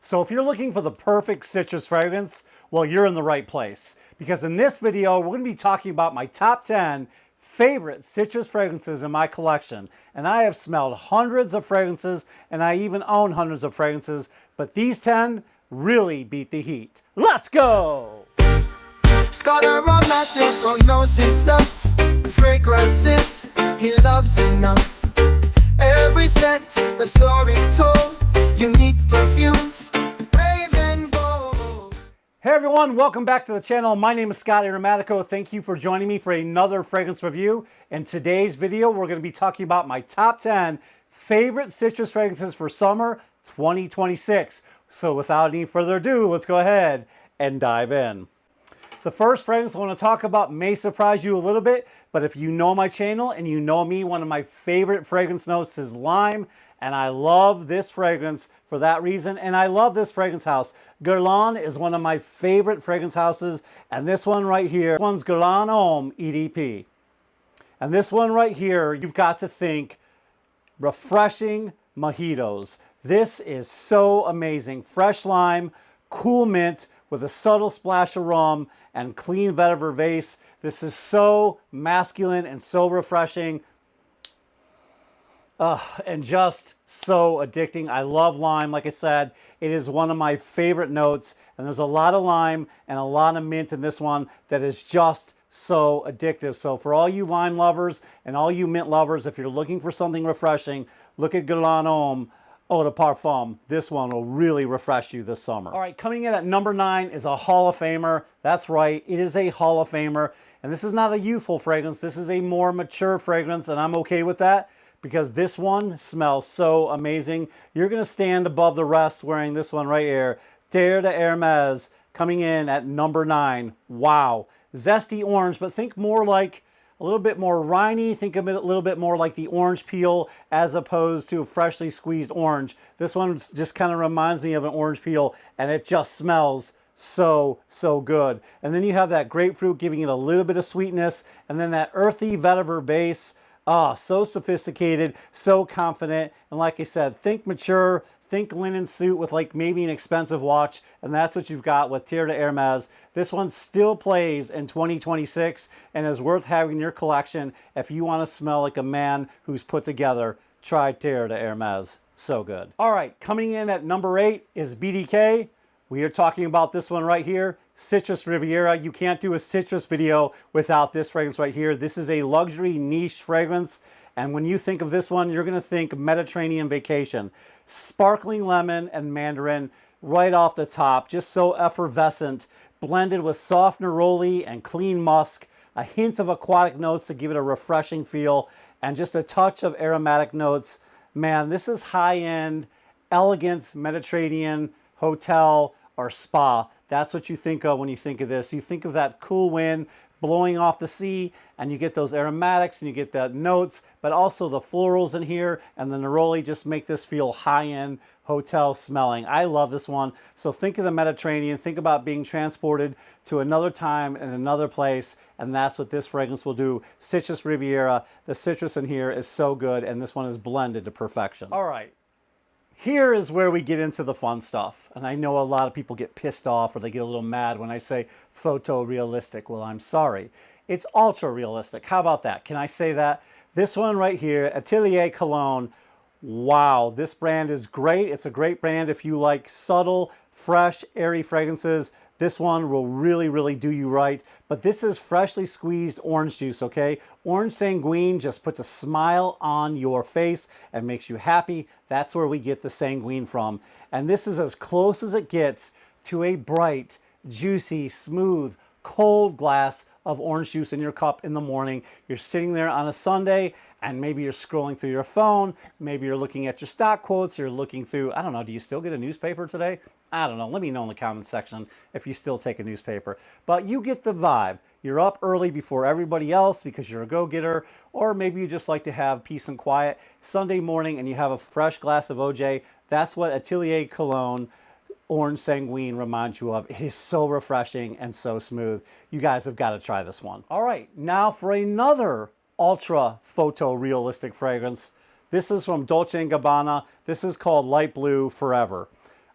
So if you're looking for the perfect citrus fragrance, well, you're in the right place. Because in this video, we're going to be talking about my top 10 favorite citrus fragrances in my collection. And I have smelled hundreds of fragrances, and I even own hundreds of fragrances, but these 10 really beat the heat. Let's go! Scott aromatic prognosis stuff, fragrances he loves enough. Every scent, a story told, unique perfumes, brave and bold. Hey everyone, welcome back to the channel. My name is Scott Aromatico. Thank you for joining me for another fragrance review. In today's video, we're going to be talking about my top 10 favorite citrus fragrances for summer 2026. So without any further ado, let's go ahead and dive in. The first fragrance I want to talk about may surprise you a little bit, but if you know my channel and you know me, one of my favorite fragrance notes is lime, and I love this fragrance for that reason, and I love this fragrance house. Guerlain is one of my favorite fragrance houses, and this one right here, this one's Guerlain Homme EDP. And this one right here, you've got to think refreshing mojitos. This is so amazing. Fresh lime, cool mint, with a subtle splash of rum and clean vetiver vase. This is so masculine and so refreshing. And just so addicting. I love lime. Like I said, it is one of my favorite notes. And there's a lot of lime and a lot of mint in this one that is just so addictive. So for all you lime lovers and all you mint lovers, if you're looking for something refreshing, look at Guerlain Homme Eau de Parfum. This one will really refresh you this summer. All right, coming in at number 9 is a Hall of Famer. That's right, it is a Hall of Famer. And this is not a youthful fragrance. This is a more mature fragrance, and I'm okay with that because this one smells so amazing. You're going to stand above the rest wearing this one right here. Terre de Hermes coming in at number 9. Wow. Zesty orange, but think more like a little bit more winey. Think of it a little bit more like the orange peel as opposed to a freshly squeezed orange. This one just kind of reminds me of an orange peel, and it just smells so good. And then you have that grapefruit giving it a little bit of sweetness, and then that earthy vetiver base. So sophisticated, so confident, and like I said, think mature, think linen suit with like maybe an expensive watch, and that's what you've got with Terre de Hermes. This one still plays in 2026 and is worth having in your collection if you want to smell like a man who's put together. Try Terre de Hermes. So good. All right, coming in at number 8 is BDK. We are talking about this one right here, Citrus Riviera. You can't do a citrus video without this fragrance right here. This is a luxury niche fragrance. And when you think of this one, you're going to think Mediterranean vacation. Sparkling lemon and mandarin right off the top. Just so effervescent, blended with soft neroli and clean musk. A hint of aquatic notes to give it a refreshing feel. And just a touch of aromatic notes. Man, this is high-end, elegant Mediterranean hotel or spa. That's what you think of when you think of this. You think of that cool wind blowing off the sea, and you get those aromatics and you get the notes, but also the florals in here and the neroli just make this feel high-end hotel smelling. I love this one. So think of the Mediterranean, think about being transported to another time and another place, and that's what this fragrance will do. Citrus Riviera, the citrus in here is so good, and this one is blended to perfection. All right. Here is where we get into the fun stuff. And I know a lot of people get pissed off or they get a little mad when I say photorealistic. Well, I'm sorry. It's ultra realistic. How about that? Can I say that? This one right here, Atelier Cologne. Wow, this brand is great. It's a great brand if you like subtle, fresh, airy fragrances. This one will really do you right. But this is freshly squeezed orange juice, okay? Orange Sanguine just puts a smile on your face and makes you happy. That's where we get the Sanguine from. And this is as close as it gets to a bright, juicy, smooth, cold glass of orange juice in your cup in the morning. You're sitting there on a Sunday and maybe you're scrolling through your phone. Maybe you're looking at your stock quotes. You're looking through, I don't know, do you still get a newspaper today? I don't know. Let me know in the comments section if you still take a newspaper. But you get the vibe. You're up early before everybody else because you're a go-getter, or maybe you just like to have peace and quiet Sunday morning and you have a fresh glass of OJ. That's what Atelier Cologne Orange Sanguine reminds you of. It is so refreshing and so smooth. You guys have got to try this one. All right, now for another ultra photorealistic fragrance. This is from Dolce & Gabbana. This is called Light Blue Forever.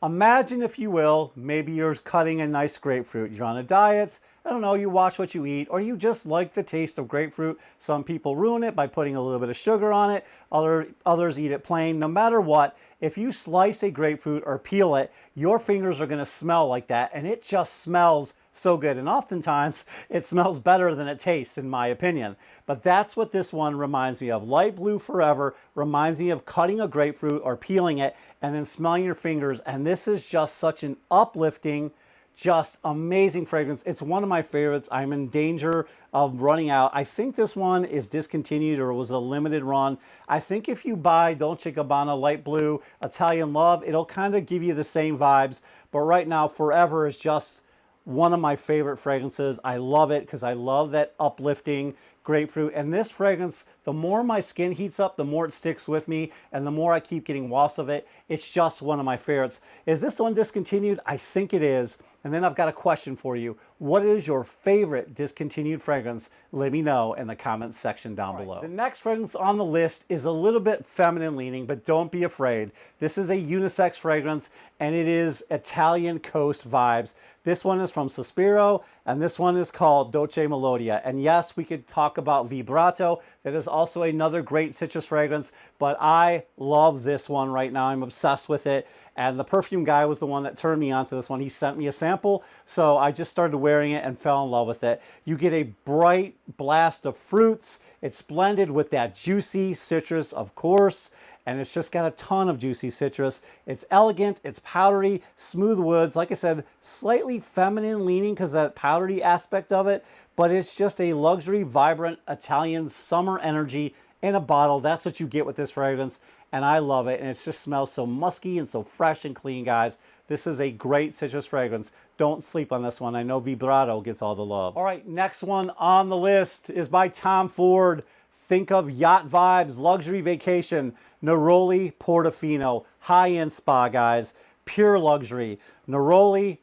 Imagine, if you will, maybe you're cutting a nice grapefruit. You're on a diet, I don't know, you watch what you eat, or you just like the taste of grapefruit. Some people ruin it by putting a little bit of sugar on it. Others eat it plain. No matter what, if you slice a grapefruit or peel it, your fingers are going to smell like that, and it just smells so good. And oftentimes, it smells better than it tastes, in my opinion. But that's what this one reminds me of. Light blue forever reminds me of cutting a grapefruit or peeling it and then smelling your fingers. And this is just such an uplifting, just amazing fragrance. It's one of my favorites. I'm in danger of running out. I think this one is discontinued or was a limited run. I think if you buy Dolce Gabbana Light Blue Italian Love, it'll kind of give you the same vibes. But right now, Forever is just one of my favorite fragrances. I love it because I love that uplifting grapefruit. And this fragrance, the more my skin heats up, the more it sticks with me, and the more I keep getting wafts of it. It's just one of my favorites. Is this one discontinued? I think it is. And then I've got a question for you. What is your favorite discontinued fragrance? Let me know in the comments section down below. The next fragrance on the list is a little bit feminine leaning, but don't be afraid. This is a unisex fragrance, and it is Italian coast vibes. This one is from Sospiro, and this one is called Dolce Melodia. And yes, we could talk about Vibrato. That is also another great citrus fragrance, but I love this one right now. I'm obsessed with it. And the perfume guy was the one that turned me onto this one. He sent me a sample, so I just started wearing it and fell in love with it. You get a bright blast of fruits. It's blended with that juicy citrus, of course, and it's just got a ton of juicy citrus. It's elegant, it's powdery, smooth woods. Like I said, slightly feminine leaning because of that powdery aspect of it, but it's just a luxury, vibrant Italian summer energy in a bottle. That's what you get with this fragrance, and I love it. And it just smells so musky and so fresh and clean, guys. This is a great citrus fragrance. Don't sleep on this one. I know Vibrato gets all the love. All right, next one on the list is by Tom Ford. Think of yacht vibes, luxury vacation. Neroli Portofino, high-end spa, guys. Pure luxury. Neroli,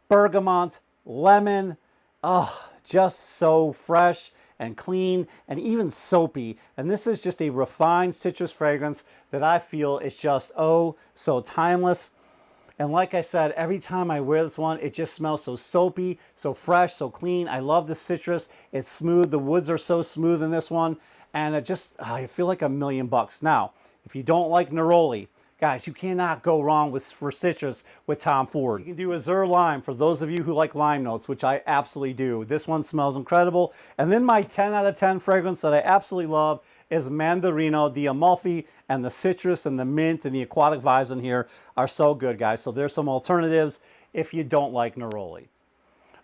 bergamot, lemon. Oh, just so fresh and clean and even soapy. And this is just a refined citrus fragrance that I feel is just, oh, so timeless. And like I said, every time I wear this one, it just smells so soapy, so fresh, so clean. I love the citrus. It's smooth. The woods are so smooth in this one. And it just, I feel like $1,000,000. Now, if you don't like Neroli, guys, you cannot go wrong for citrus with Tom Ford. You can do Azure Lime for those of you who like lime notes, which I absolutely do. This one smells incredible. And then my 10 out of 10 fragrance that I absolutely love is Mandarino di Amalfi, and the citrus and the mint and the aquatic vibes in here are so good, guys. So there's some alternatives if you don't like Neroli.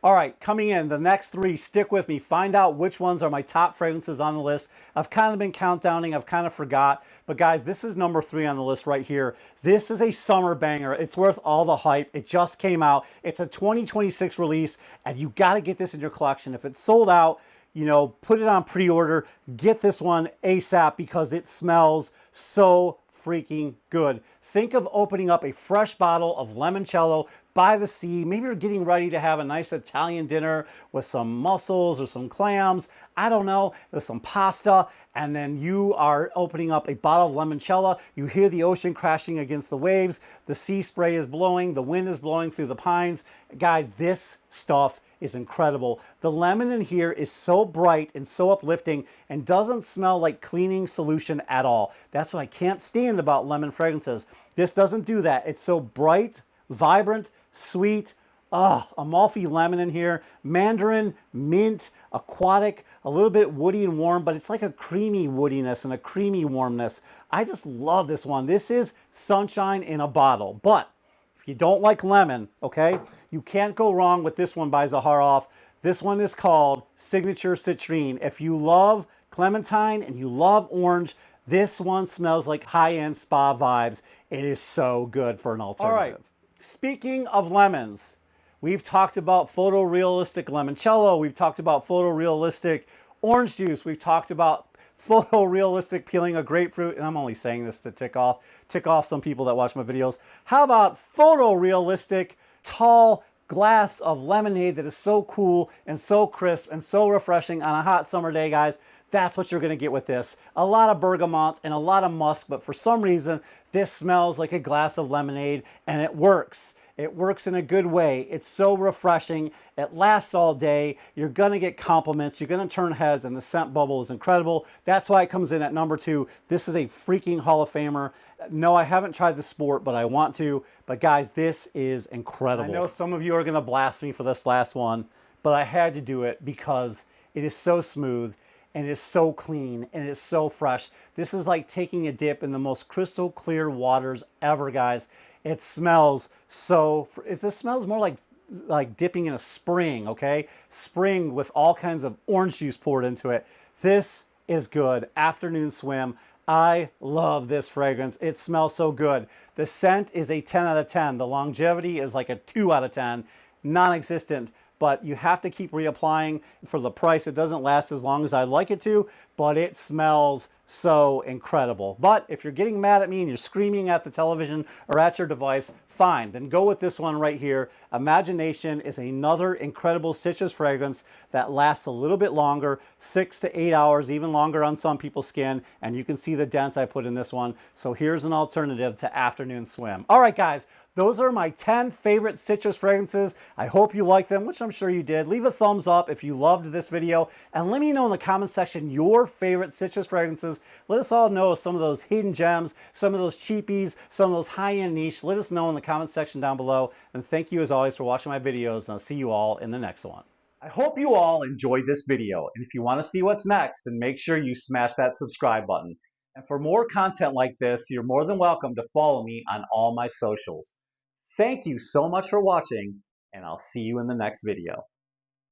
All right, coming in, the next three, stick with me. Find out which ones are my top fragrances on the list. I've kind of been countdowning. I've kind of forgot. But guys, this is number 3 on the list right here. This is a summer banger. It's worth all the hype. It just came out. It's a 2026 release, and you got to get this in your collection. If it's sold out, you know, put it on pre-order. Get this one ASAP because it smells so freaking good. Think of opening up a fresh bottle of limoncello by the sea. Maybe you're getting ready to have a nice Italian dinner with some mussels or some clams. I don't know, there's some pasta, and then you are opening up a bottle of limoncello. You hear the ocean crashing against the waves. The sea spray is blowing. The wind is blowing through the pines. Guys, this stuff is incredible. The lemon in here is so bright and so uplifting and doesn't smell like cleaning solution at all. That's what I can't stand about lemon fragrances. This doesn't do that. It's so bright, vibrant, sweet. Amalfi lemon in here, mandarin, mint, aquatic, a little bit woody and warm, but it's like a creamy woodiness and a creamy warmness. I just love this one. This is sunshine in a bottle. But if you don't like lemon, okay, you can't go wrong with this one by Zaharoff. This one is called Signature Citrine. If you love clementine and you love orange, this one smells like high-end spa vibes. It is so good for an alternative. All right, speaking of lemons, we've talked about photorealistic limoncello. We've talked about photorealistic orange juice. We've talked about photorealistic peeling a grapefruit, and I'm only saying this to tick off some people that watch my videos. How about photorealistic tall glass of lemonade that is so cool and so crisp and so refreshing on a hot summer day, guys? That's what you're going to get with this. A lot of bergamot and a lot of musk, but for some reason, This smells like a glass of lemonade, and it works. It works in a good way. It's so refreshing. It lasts all day. You're gonna get compliments. You're gonna turn heads, and the scent bubble is incredible. That's why it comes in at number 2. This is a freaking Hall of Famer. No, I haven't tried the Sport, but I want to. But guys, this is incredible. I know some of you are gonna blast me for this last one, but I had to do it because it is so smooth and it is so clean and it is so fresh. This is like taking a dip in the most crystal clear waters ever, guys. It smells so, it smells more like dipping in a spring, okay? Spring with all kinds of orange juice poured into it. This is good. Afternoon swim. I love this fragrance. It smells so good. The scent is a 10 out of 10. The longevity is like a 2 out of 10. Non-existent, but you have to keep reapplying for the price. It doesn't last as long as I'd like it to, but it smells so incredible. But if you're getting mad at me and you're screaming at the television or at your device, fine, then go with this one right here. Imagination is another incredible citrus fragrance that lasts a little bit longer, 6 to 8 hours, even longer on some people's skin, and you can see the dent I put in this one. So here's an alternative to Afternoon Swim. All right, guys, those are my 10 favorite citrus fragrances. I hope you like them, which I'm sure you did. Leave a thumbs up if you loved this video, and let me know in the comment section your favorite citrus fragrances. Let us all know some of those hidden gems, some of those cheapies, some of those high-end niche. Let us know in the comment section down below, and thank you as always for watching my videos, and I'll see you all in the next one. I hope you all enjoyed this video, and if you want to see what's next, then make sure you smash that subscribe button. And for more content like this, you're more than welcome to follow me on all my socials. Thank you so much for watching, and I'll see you in the next video.